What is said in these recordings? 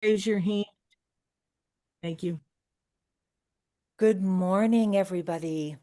Raise your hand. Thank you. Good morning, everybody.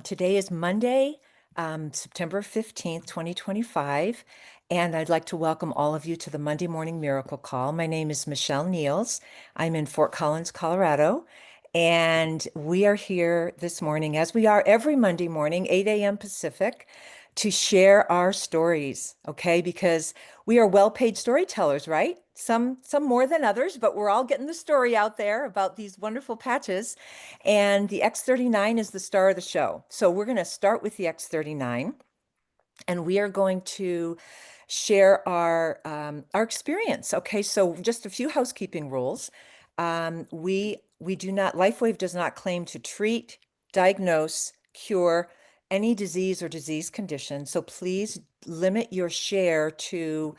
Today is Monday, September 15th, 2025, and I'd like to welcome all of you to the Monday Morning Miracle Call. My name is Michelle Niels. I'm in Fort Collins, Colorado, and we are here this morning, as we are every Monday morning, 8 a.m. Pacific, to share our stories, okay? Because we are well-paid storytellers, right? Some more than others, but we're all getting the story out there about these wonderful patches. And the X39 is the star of the show. So we're going to start with the X39, and we are going to share our experience. Okay, so just a few housekeeping rules. We do not, LifeWave does not claim to treat, diagnose, cure any disease or disease condition. So please limit your share to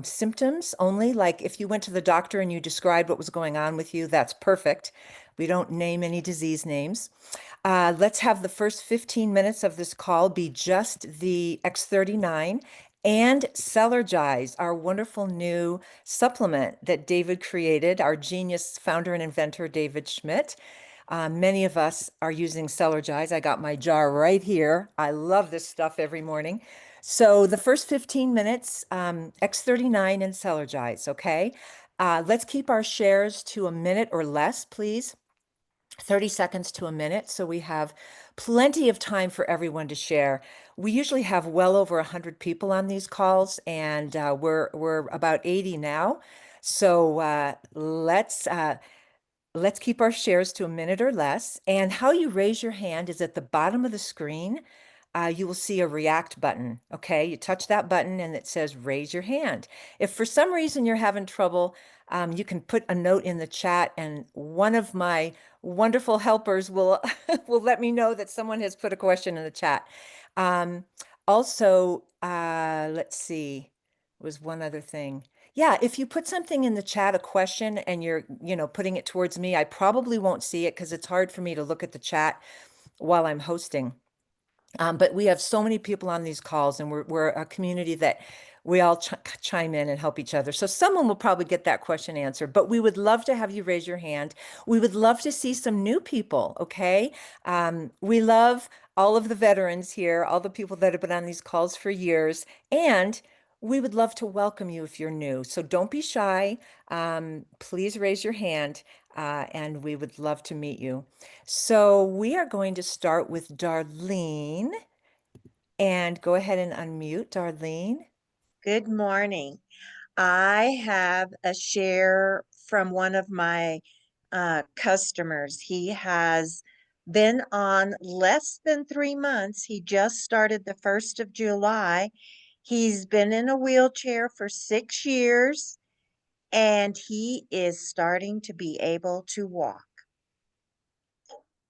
symptoms only. Like if you went to the doctor and you described what was going on with you, that's perfect. We don't name any disease names. Let's have the first 15 minutes of this call be just the X39 and Cellergize, our wonderful new supplement that David created, our genius founder and inventor, David Schmidt. Many of us are using Cellergize. I got my jar right here. I love this stuff every morning. So the first 15 minutes, X39 and Cellergize, okay? Let's keep our shares to a minute or less, please. 30 seconds to a minute, so we have plenty of time for everyone to share. We usually have well over 100 people on these calls, and we're about 80 now. So let's keep our shares to a minute or less. And how you raise your hand is at the bottom of the screen. You will see a react button. Okay, you touch that button and it says raise your hand. If for some reason you're having trouble, you can put a note in the chat, and one of my wonderful helpers will will let me know that someone has put a question in the chat. Um, Also, let's see, was one other thing. Yeah, if you put something in the chat, a question, and you're, putting it towards me, I probably won't see it because it's hard for me to look at the chat while I'm hosting. But we have so many people on these calls, and we're a community that we all chime in and help each other. So someone will probably get that question answered, but we would love to have you raise your hand. We would love to see some new people, okay? We love all of the veterans here, all the people that have been on these calls for years, and we would love to welcome you if you're new. So don't be shy. Please raise your hand, and we would love to meet you. So we are going to start with Darlene, and go ahead and unmute, Darlene. Good morning. I have a share from one of my customers. He has been on less than 3 months. He just started the 1st of July. He's been in a wheelchair for 6 years, and he is starting to be able to walk.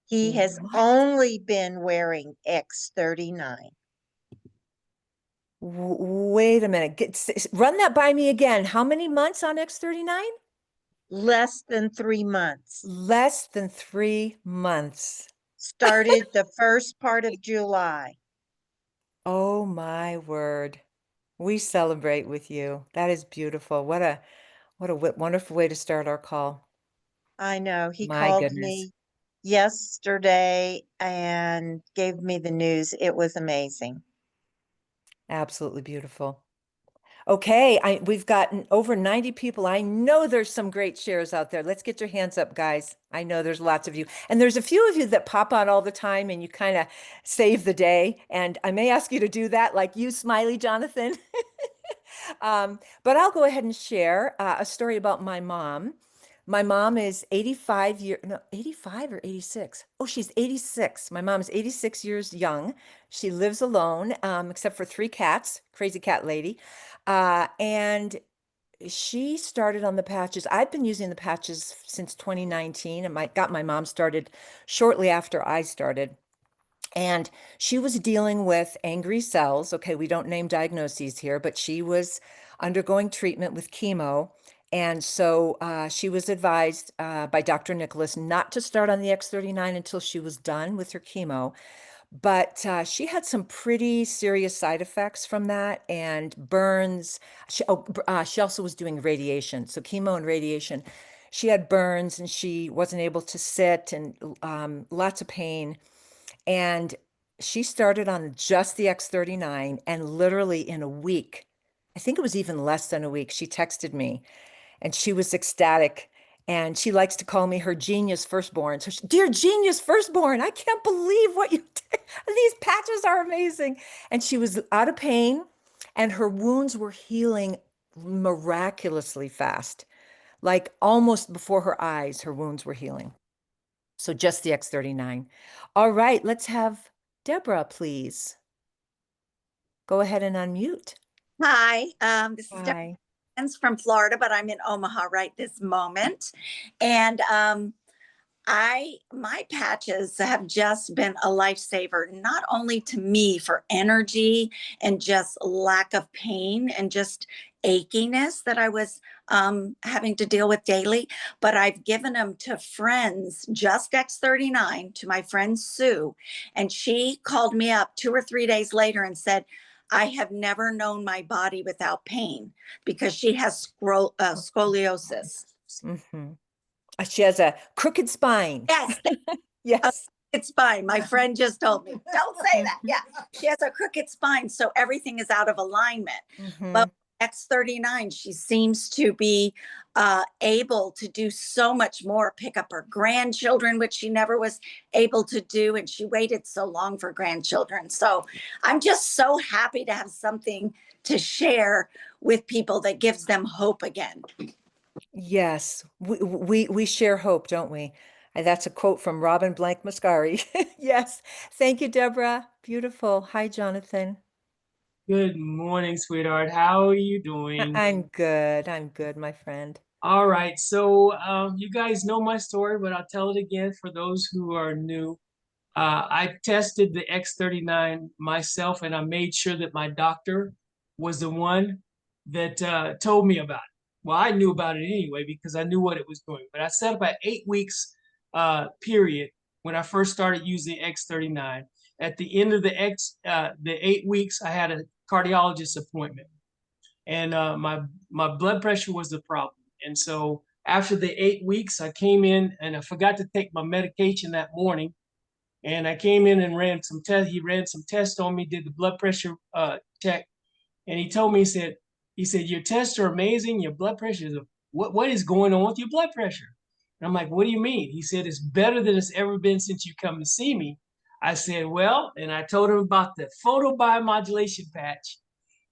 He has What? only been wearing X39. Wait a minute. Run that by me again. How many months on X39? Less than 3 months. Less than 3 months. Started the first part of July. Oh my word. We celebrate with you. That is beautiful. What a wonderful way to start our call. I know. He My called goodness. me yesterday and gave me the news. It was amazing. Absolutely beautiful. Okay, we've gotten over 90 people. I know there's some great shares out there. Let's get your hands up, guys. I know there's lots of you. And there's a few of you that pop on all the time and you kind of save the day. And I may ask you to do that, like you, Smiley Jonathan. But I'll go ahead and share a story about my mom. My mom is 85 or 86. Oh, she's 86. My mom's 86 years young. She lives alone, except for three cats, crazy cat lady. And she started on the patches. I've been using the patches since 2019, and got my mom started shortly after I started. And she was dealing with angry cells. Okay, we don't name diagnoses here, but she was undergoing treatment with chemo. And so she was advised by Dr. Nicholas not to start on the X39 until she was done with her chemo. But she had some pretty serious side effects from that and burns. She also was doing radiation, so chemo and radiation. She had burns and she wasn't able to sit and lots of pain. And she started on just the X39, and literally in a week, I think it was even less than a week, she texted me and she was ecstatic. And she likes to call me her genius firstborn. So, dear genius firstborn, I can't believe what you did. These patches are amazing. And she was out of pain, and her wounds were healing miraculously fast. Like almost before her eyes, her wounds were healing. So, just the X39. All right, let's have Deborah, please. Go ahead and unmute. Hi, this is Deborah Hi. from Florida, but I'm in Omaha right this moment. And my patches have just been a lifesaver, not only to me for energy and just lack of pain and just achiness that I was having to deal with daily, but I've given them to friends, just X39, to my friend Sue. And she called me up 2 or 3 days later and said, I have never known my body without pain, because she has scoliosis. Mm-hmm. She has a crooked spine. Yes, Yes. it's fine. My friend just told me, don't say that. Yeah, she has a crooked spine, so everything is out of alignment. Mm-hmm. But X39, she seems to be able to do so much more, pick up her grandchildren, which she never was able to do. And she waited so long for grandchildren. So I'm just so happy to have something to share with people that gives them hope again. Yes, we share hope, don't we? And that's a quote from Robin Blank Mascari. Yes. Thank you, Deborah. Beautiful. Hi, Jonathan. Good morning, sweetheart. How are you doing? I'm good. I'm good, my friend. All right. So you guys know my story, but I'll tell it again for those who are new. I tested the X39 myself, and I made sure that my doctor was the one that told me about it. Well, I knew about it anyway because I knew what it was doing. But I set up an 8 weeks period when I first started using X39. At the end of the 8 weeks, I had a cardiologist appointment, and my blood pressure was the problem. And so after the 8 weeks, I came in and I forgot to take my medication that morning. And I came in and ran some tests. He ran some tests on me, did the blood pressure check, and he told me, he said, your tests are amazing. Your blood pressure is what is going on with your blood pressure? And I'm like, what do you mean? He said, it's better than it's ever been since you come to see me. I said, well, and I told him about the photobiomodulation patch,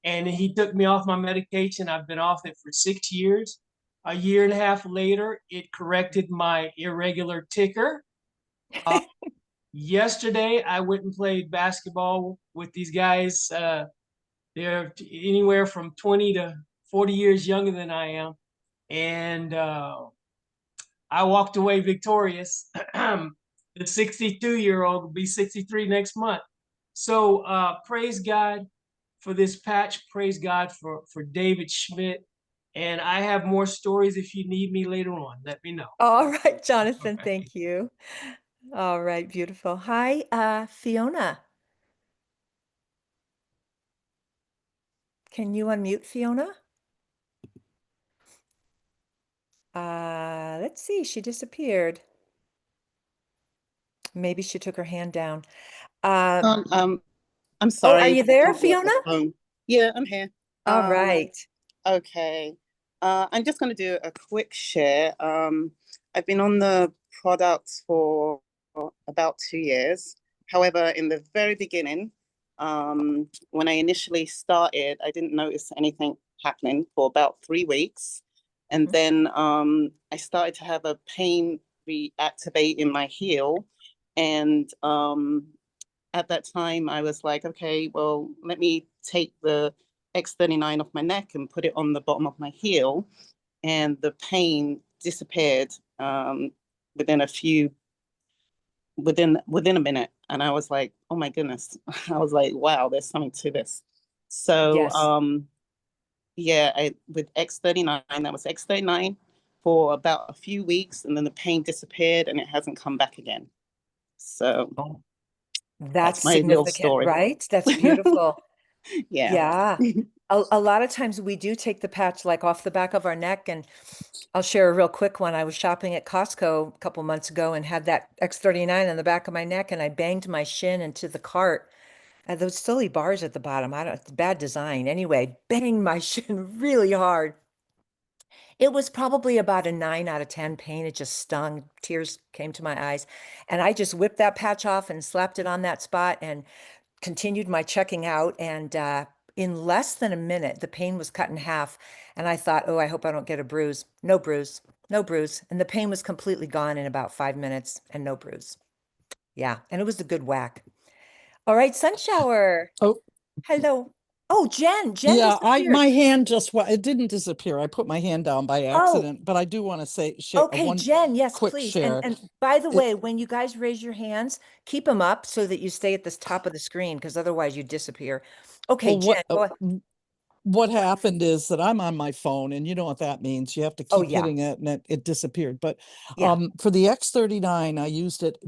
and he took me off my medication. I've been off it for 6 years. A year and a half later, it corrected my irregular ticker. Yesterday, I went and played basketball with these guys. They're anywhere from 20 to 40 years younger than I am. And I walked away victorious. The 62-year-old will be 63 next month. So praise God for this patch. Praise God for David Schmidt. And I have more stories if you need me later on. Let me know. All right, Jonathan, All right. thank you. All right, beautiful. Hi, Fiona. Can you unmute Fiona? Let's see, she disappeared. Maybe she took her hand down. I'm Oh, sorry. are you there, I can't get the Fiona? phone. Yeah, I'm here. All right. Okay. I'm just going to do a quick share. I've been on the products for about 2 years. However, in the very beginning, when I initially started, I didn't notice anything happening for about 3 weeks. And then I started to have a pain reactivate in my heel. And at that time, I was like, okay, well, let me take the X39 off my neck and put it on the bottom of my heel. And the pain disappeared within a minute. And I was like, oh my goodness. I was like, wow, there's something to this. So Yes. yeah, with X39, that was X39 for about a few weeks, and then the pain disappeared and it hasn't come back again. So Oh, That's my little significant, story. right? That's beautiful. Yeah. Yeah. A lot of times we do take the patch like off the back of our neck, and I'll share a real quick one. I was shopping at Costco a couple months ago and had that X39 on the back of my neck, and I banged my shin into the cart. And those silly bars at the bottom, I don't, it's bad design. Anyway, banged my shin really hard. It was probably about a 9 out of 10 pain. It just stung. Tears came to my eyes. And I just whipped that patch off and slapped it on that spot and continued my checking out. And in less than a minute, the pain was cut in half. And I thought, oh, I hope I don't get a bruise. No bruise, no bruise. And the pain was completely gone in about 5 minutes and no bruise. Yeah. And it was a good whack. All right, Sunshower. Oh, Hello. Oh, Jen yeah, disappeared. my hand just, it didn't disappear. I put my hand down by Oh. accident, but I do want to say, share Okay, one Jen, yes, quick please. share. And by the It- way, when you guys raise your hands, keep them up so that you stay at the top of the screen, because otherwise you disappear. Okay, Well, Jen, go ahead. what happened is that I'm on my phone, and you know what that means. You have to Oh, keep yeah. hitting it, and it disappeared. But Yeah. for the X39, I used it,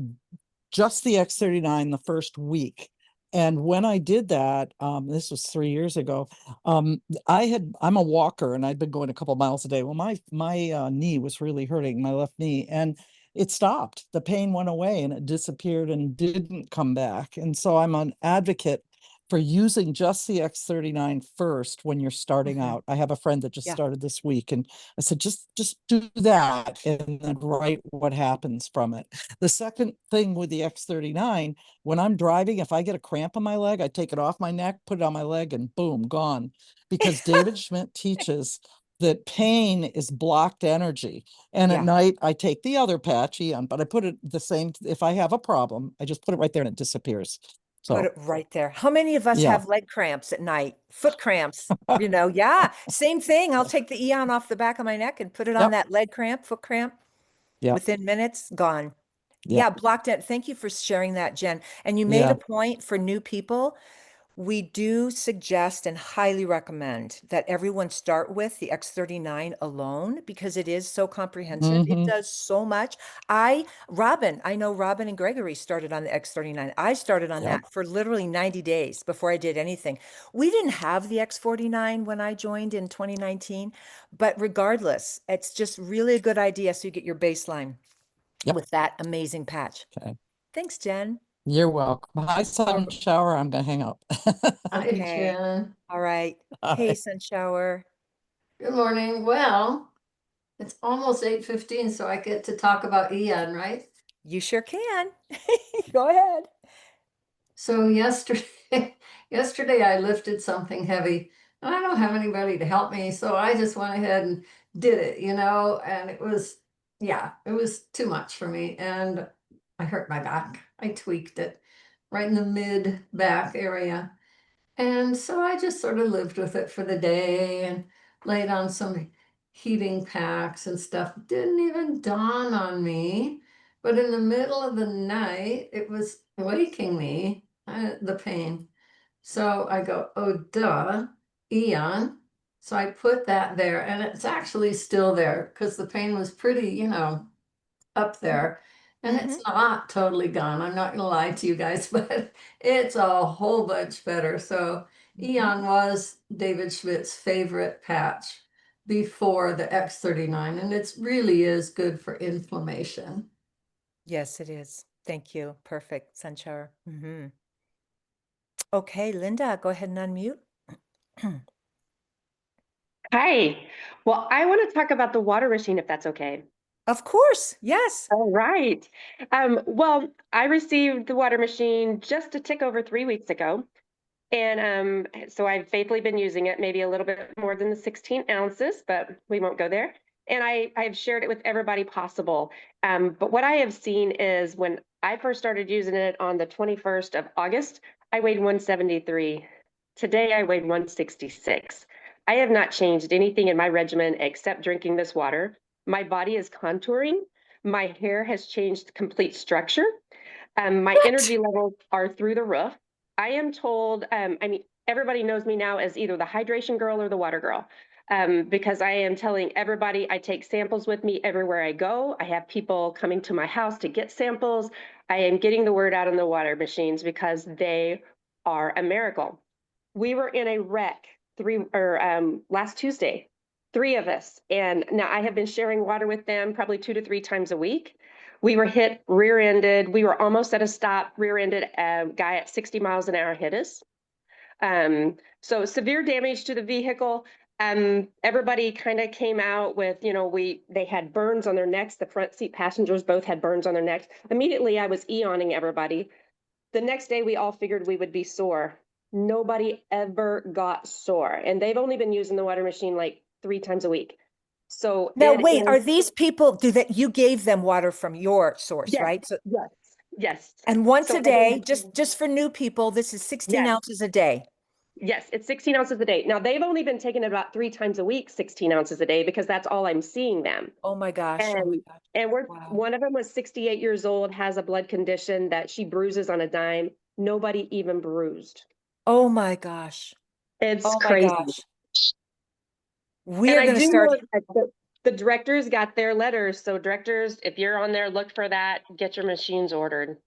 just the X39, the first week. And when I did that, this was 3 years ago, I'm a walker, and I'd been going a couple miles a day. Well, my knee was really hurting, my left knee, and it stopped. The pain went away and it disappeared and didn't come back. And so I'm an advocate for using just the X39 first when you're starting Mhm. out. I have a friend that just Yeah. started this week, and I said, just do that and then write what happens from it. The second thing with the X39, when I'm driving, if I get a cramp in my leg, I take it off my neck, put it on my leg, and boom, gone. Because David Schmidt teaches that pain is blocked energy. And at Yeah. night, I take the other patch, Eon, but I put it the same. If I have a problem, I just put it right there and it disappears. Put So, it right there. How many of us yeah. have leg cramps at night? Foot cramps, yeah, same thing. I'll take the Eon off the back of my neck and put it on Yep. that leg cramp, foot cramp. Yep. Within minutes, gone. Yep. Yeah, blocked it. Thank you for sharing that, Jen. And you made Yeah. a point for new people. We do suggest and highly recommend that everyone start with the X39 alone because it is so comprehensive. It Mhm. does so much. I know Robin and Gregory started on the X39. I started on Yep. that for literally 90 days before I did anything. We didn't have the X49 when I joined in 2019, but regardless, it's just really a good idea so you get your baseline Yep. with that amazing patch. Okay. Thanks, Jen. You're welcome. Hi, Sunshower. I'm going to hang up. Hi, Okay. Jen. All right. Hey, Sunshower. Good morning. Well, it's almost 8:15, so I get to talk about Eon, right? You sure can. Go ahead. So yesterday I lifted something heavy, and I don't have anybody to help me, so I just went ahead and did it, and it was too much for me, and I hurt my back. I tweaked it right in the mid back area. And so I just sort of lived with it for the day and laid on some heating packs and stuff. Didn't even dawn on me. But in the middle of the night, it was waking me, the pain. So I go, oh, duh, Eon. So I put that there, and it's actually still there because the pain was pretty, up there. And it's not totally gone. I'm not going to lie to you guys, but it's a whole bunch better. So Eon was David Schmidt's favorite patch before the X39, and it really is good for inflammation. Yes, it is. Thank you. Perfect, Sunshower. Okay, Linda, go ahead and unmute. Hi. Well, I want to talk about the water machine, if that's okay. Of course. Yes. All right. Well, I received the water machine just a tick over 3 weeks ago. And so I've faithfully been using it, maybe a little bit more than the 16 ounces, but we won't go there. And I've shared it with everybody possible. But what I have seen is when I first started using it on the 21st of August, I weighed 173. Today I weighed 166. I have not changed anything in my regimen except drinking this water. My body is contouring. My hair has changed complete structure. My energy levels are through the roof. I am told, everybody knows me now as either the hydration girl or the water girl. because I am telling everybody I take samples with me everywhere I go. I have people coming to my house to get samples. I am getting the word out on the water machines because they are a miracle. We were in a wreck last Tuesday, 3 of us. And now I have been sharing water with them probably 2 to 3 times a week. We were hit rear-ended. We were almost at a stop, rear-ended. A guy at 60 miles an hour hit us. So severe damage to the vehicle. Everybody kind of came out with, they had burns on their necks. The front seat passengers both had burns on their necks. Immediately, I was eoning everybody. The next day, we all figured we would be sore. Nobody ever got sore. And they've only been using the water machine like 3 times a week. So Now, it wait, is- are these people, you gave them water from your source, Yes. right? So, Yes. and once So a day, everyone- just for new people, this is 16 Yes. ounces a day. Yes, it's 16 ounces a day. Now, they've only been taking it about 3 times a week, 16 ounces a day, because that's all I'm seeing them. Oh my gosh. Oh my gosh. And Wow. one of them was 68 years old, has a blood condition that she bruises on a dime. Nobody even bruised. Oh my gosh. It's Oh my crazy. gosh. And We're I going to do start. know that the directors got their letters. So directors, if you're on there, look for that. Get your machines ordered.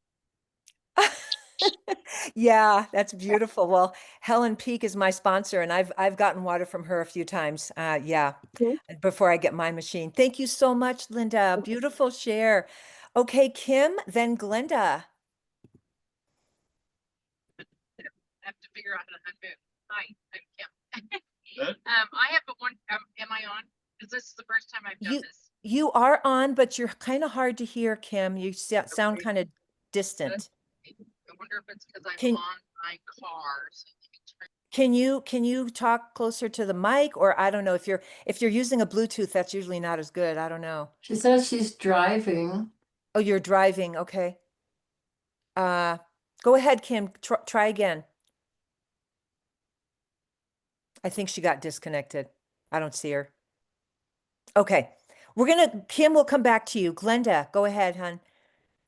Yeah, that's beautiful. Well, Helen Peak is my sponsor, and I've gotten water from her a few times. Yeah, before I get my machine. Thank you so much, Linda. Beautiful share. Okay, Kim, then Glenda. Have to figure out how to unmute. Hi, I'm Kim. I have one. Am I on? Because this is the first time I've done this. You are on, but you're kind of hard to hear, Kim. You sound Okay. kind of distant. I wonder if it's because I'm Can- on my car. So Can you talk closer to the mic, or I don't know, if you're using a Bluetooth, that's usually not as good. I don't know. She says she's driving. Oh, you're driving. Okay. Go ahead, Kim. Try again. I think she got disconnected. I don't see her. Okay. Kim will come back to you. Glenda, go ahead, hon.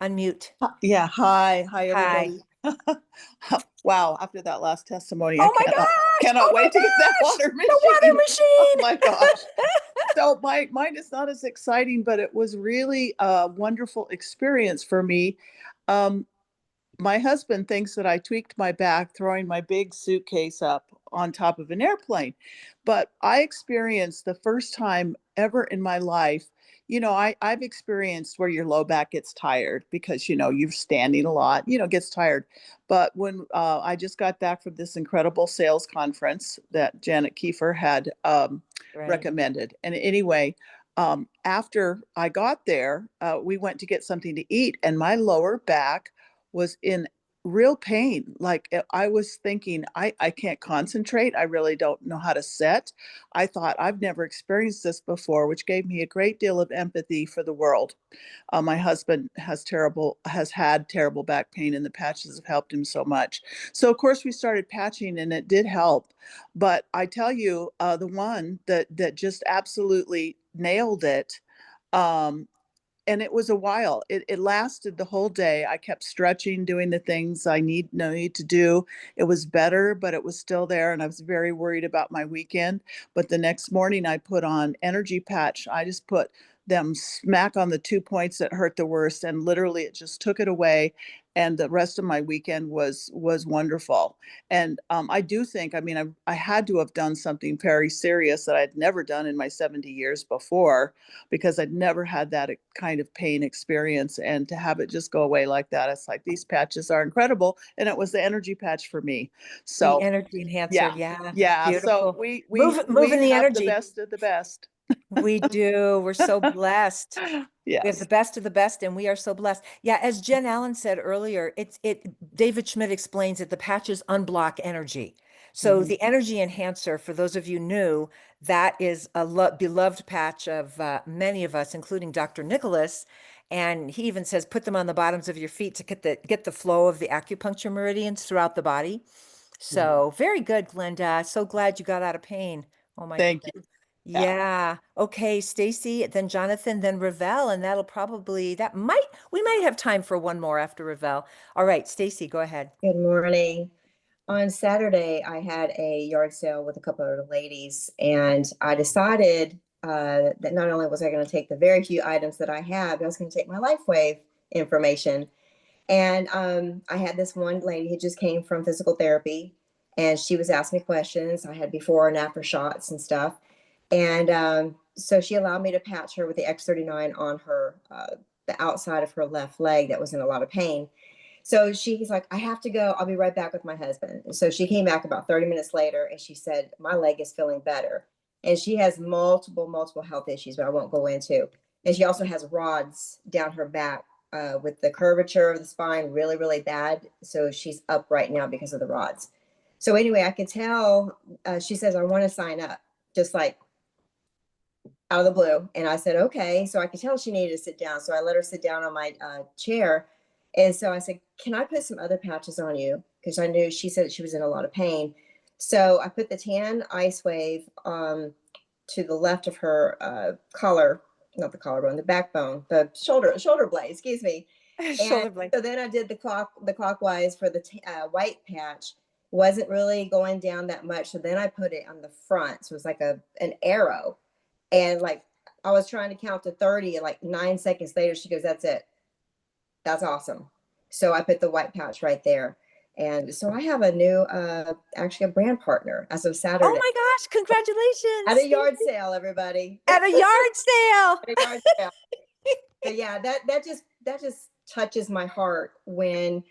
Unmute. Yeah, hi Hi. everybody. Wow, after that last testimony, Oh my gosh! cannot Oh my wait to get that gosh! water machine. The water machine! Oh my gosh. So mine is not as exciting, but it was really a wonderful experience for me. My husband thinks that I tweaked my back throwing my big suitcase up on top of an airplane. But I experienced the first time ever in my life, I've experienced where your low back gets tired because, you're standing a lot, gets tired. But when I just got back from this incredible sales conference that Janet Kiefer had recommended. And anyway, after I got there, we went to get something to eat, and my lower back was in real pain. Like I was thinking, I can't concentrate. I really don't know how to sit. I thought I've never experienced this before, which gave me a great deal of empathy for the world. My husband has had terrible back pain, and the patches have helped him so much. So of course we started patching, and it did help. But I tell you, the one that just absolutely nailed it, and it was a while. It lasted the whole day. I kept stretching, doing the things I need to do. It was better, but it was still there. And I was very worried about my weekend. But the next morning I put on Energy Patch. I just put them smack on the 2 points that hurt the worst. And literally it just took it away. And the rest of my weekend was wonderful. And I do think, I had to have done something very serious that I'd never done in my 70 years before, because I'd never had that kind of pain experience. And to have it just go away like that, it's like, these patches are incredible. And it was the Energy Patch for me. So The energy enhancer. Yeah. yeah. Beautiful. So we moving the have energy. the best of the best. We do. We're so blessed. We have Yes. the best of the best, and we are so blessed. Yeah, as Jen Allen said earlier, David Schmidt explains that the patches unblock energy. So the energy enhancer, for those of you new, that is a beloved patch of many of us, including Dr. Nicholas. And he even says, put them on the bottoms of your feet to get the flow of the acupuncture meridians throughout the body. So very good, Glenda. So glad you got out of pain. Oh my Thank goodness. you. Yeah. Okay, Stacy, then Jonathan, then Ravel, and we might have time for one more after Ravel. All right, Stacy, go ahead. Good morning. On Saturday, I had a yard sale with a couple of ladies, and I decided that not only was I going to take the very few items that I have, but I was going to take my LifeWave information. And I had this one lady who just came from physical therapy, and she was asking me questions. I had before and after shots and stuff. And so she allowed me to patch her with the X39 on her, the outside of her left leg that was in a lot of pain. So she's like, I have to go. I'll be right back with my husband. And so she came back about 30 minutes later and she said, my leg is feeling better. And she has multiple health issues, but I won't go into. And she also has rods down her back with the curvature of the spine really bad. So she's up right now because of the rods. So anyway, I could tell, she says, I want to sign up, just like out of the blue. And I said, okay. So I could tell she needed to sit down. So I let her sit down on my chair. And so I said, can I put some other patches on you? Because I knew she said she was in a lot of pain. So I put the tan IceWave to the left of her collar, not the collarbone, the backbone, the shoulder blade, excuse me. Shoulder And blade. so then I did the clockwise for the white patch. Wasn't really going down that much. So then I put it on the front. So it was like an arrow. And like I was trying to count to 30, and like 9 seconds later, she goes, that's it. That's awesome. So I put the white pouch right there. And so I have a new, actually a brand partner as of Saturday. Oh my gosh, congratulations. At a yard sale, everybody. At a yard sale. At a yard sale. But yeah, that just touches my heart when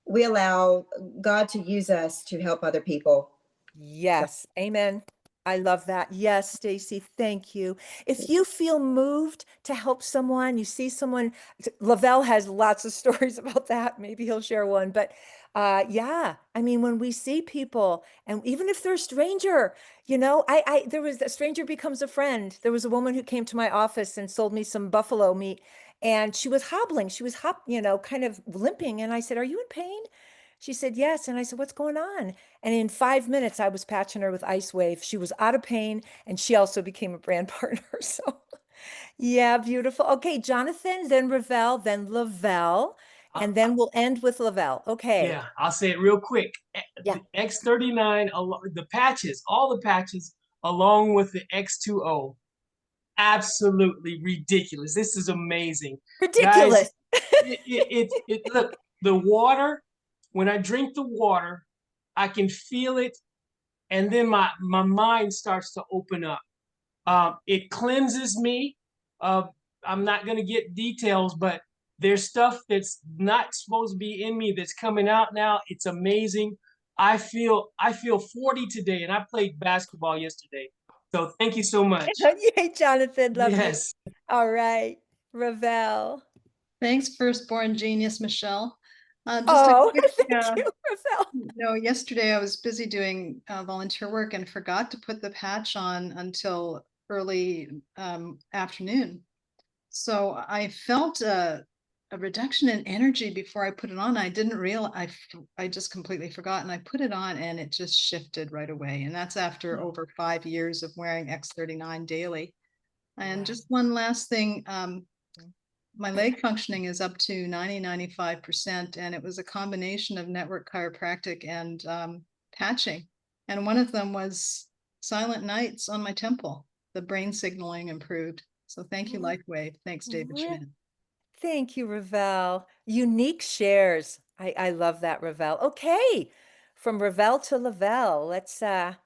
we allow God to use us to help other people. Yes, amen. I love that. Yes, Stacy, thank you. If you feel moved to help someone, you see someone, Lavelle has lots of stories about that. Maybe he'll share one. But yeah, I mean, when we see people, and even if they're a stranger, you know, there was a stranger becomes a friend. There was a woman who came to my office and sold me some buffalo meat, and she was hobbling. She was kind of limping. And I said, "Are you in pain?" She said, yes. And I said, what's going on? And in 5 minutes, I was patching her with IceWave. She was out of pain, and she also became a brand partner. So yeah, beautiful. Okay, Jonathan, then Ravel, then Lavelle, and then we'll end with Lavelle. Okay. Yeah, I'll say it real quick. Yeah. The X39, the patches, all the patches, along with the X2O, absolutely ridiculous. This is amazing. Ridiculous. Guys, look, the water, when I drink the water, I can feel it, and then my mind starts to open up. It cleanses me. I'm not going to get details, but there's stuff that's not supposed to be in me that's coming out now. It's amazing. I feel 40 today, and I played basketball yesterday. So thank you so much. Yay, Jonathan, love Yes. you. All right, Ravel. Thanks, firstborn genius Michelle. Thank you, Ravel. Yesterday I was busy doing volunteer work and forgot to put the patch on until early afternoon. So I felt a reduction in energy before I put it on. I didn't realize, I just completely forgot, and I put it on and it just shifted right away. And that's after over 5 years of wearing X39 daily. And just one last thing, my leg functioning is up to 95%, and it was a combination of network chiropractic and patching. And one of them was silent nights on my temple. The brain signaling improved. So thank you, LifeWave. Thanks, David Schmidt. Thank you, Ravel. Unique shares. I love that, Ravel. Okay, from Ravel to Lavelle, let's have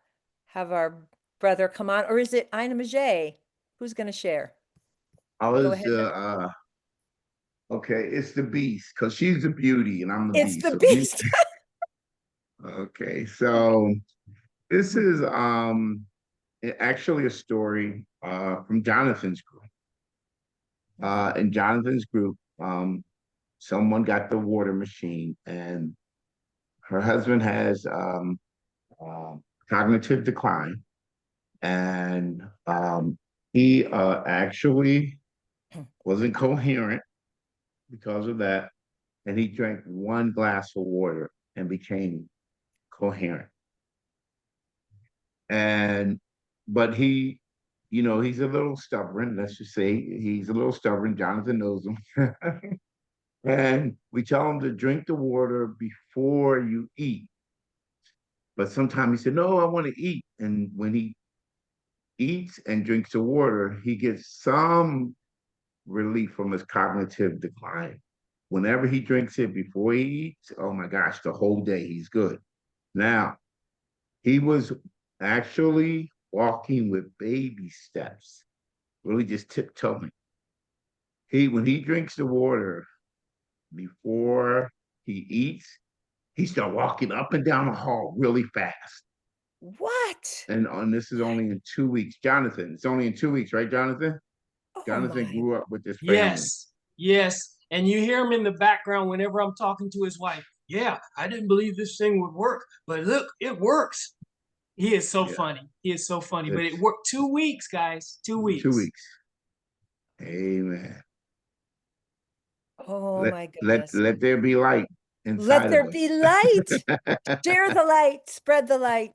our brother come on. Or is it Ina Majay? Who's going to share? Go ahead. Okay, it's the beast, because she's the beauty and I'm the beast. It's the beast. Okay, so this is actually a story from Jonathan's group. In Jonathan's group, someone got the water machine, and her husband has cognitive decline, and he actually wasn't coherent because of that, and he drank 1 glass of water and became coherent. But he, he's a little stubborn. Let's just say he's a little stubborn. Jonathan knows him. And we tell him to drink the water before you eat. But sometimes he said, no, I want to eat. And when he eats and drinks the water, he gets some relief from his cognitive decline. Whenever he drinks it before he eats, oh my gosh, the whole day he's good. Now, he was actually walking with baby steps, really just tiptoeing. When he drinks the water before he eats, he started walking up and down the hall really fast. What? And this is only in 2 weeks. Jonathan, it's only in 2 weeks, right, Jonathan? Oh Jonathan my. grew up with this family. Yes, yes. And you hear him in the background whenever I'm talking to his wife. Yeah, I didn't believe this thing would work, but look, it works. He is so Yeah. funny. He is so funny. But it It's- worked 2 weeks, guys. 2 weeks. 2 weeks. Amen. Oh Let, my let, goodness. let there be light inside Let there of us. be light. Share the light, spread the light,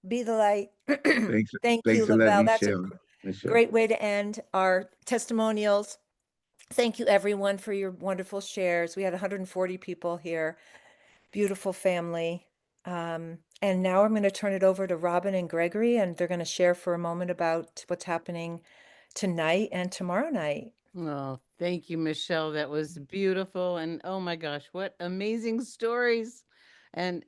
be the light. Thanks, Thank thanks you, for letting Lavelle. me That's a share, Michelle. great way to end our testimonials. Thank you, everyone, for your wonderful shares. We had 140 people here. Beautiful family. And now I'm going to turn it over to Robin and Gregory, and they're going to share for a moment about what's happening tonight and tomorrow night. Oh, thank you, Michelle. That was beautiful. And oh my gosh, what amazing stories. And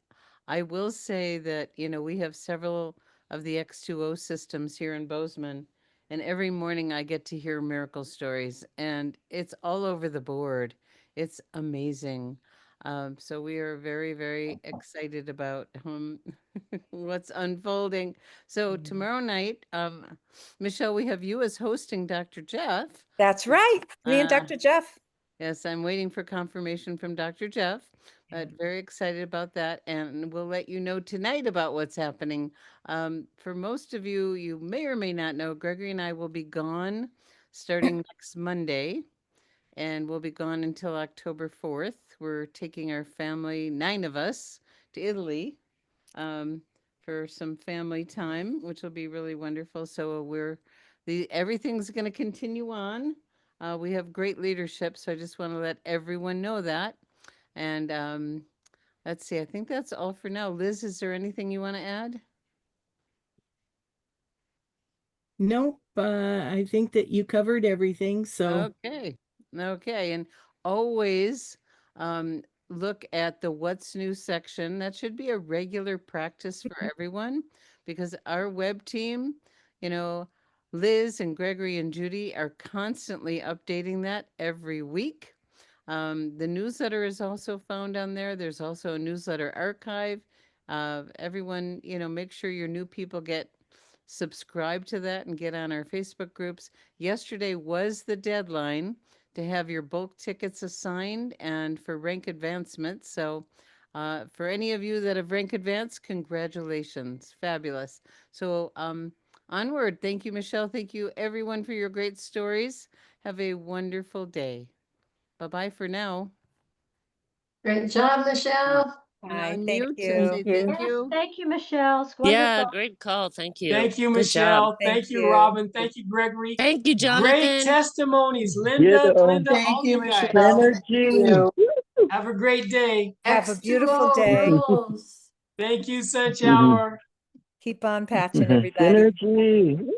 I will say that, we have several of the X2O systems here in Bozeman. And every morning I get to hear miracle stories, and it's all over the board. It's amazing. So we are very, very excited about what's unfolding. So tomorrow night, Michelle, we have you as hosting Dr. Jeff. That's right. Me and Uh, Dr. Jeff. Yes, I'm waiting for confirmation from Dr. Jeff, but very excited about that. And we'll let you know tonight about what's happening. For most of you, you may or may not know, Gregory and I will be gone starting next Monday, and we'll be gone until October 4th. We're taking our family, 9 of us, to Italy for some family time, which will be really wonderful. So everything's going to continue on. We have great leadership, so I just want to let everyone know that. And let's see, I think that's all for now. Liz, is there anything you want to add? Nope. I think that you covered everything. So Okay. And always look at the What's New section. That should be a regular practice for everyone, because our web team, Liz and Gregory and Judy are constantly updating that every week. The newsletter is also found on there. There's also a newsletter archive. Everyone, make sure your new people get subscribed to that and get on our Facebook groups. Yesterday was the deadline to have your bulk tickets assigned and for rank advancement. So for any of you that have rank advanced, congratulations. Fabulous. So onward. Thank you, Michelle. Thank you, everyone, for your great stories. Have a wonderful day. Bye-bye for now. Great job, Michelle. Hi, Unmute thank and you. say thank you. Thank you, Michelle. It's Yeah, wonderful. great call. Thank you. Thank you, Good job. Michelle. Thank Thank you, you. Robin. Thank you, Gregory. Thank you, Great Jonathan. testimonies, Linda, Thank all you, you guys. Michelle. Synergy. Have a great day. Have a beautiful X2O day. rules. Thank you, Such Hour. Keep on patching, everybody. Synergy.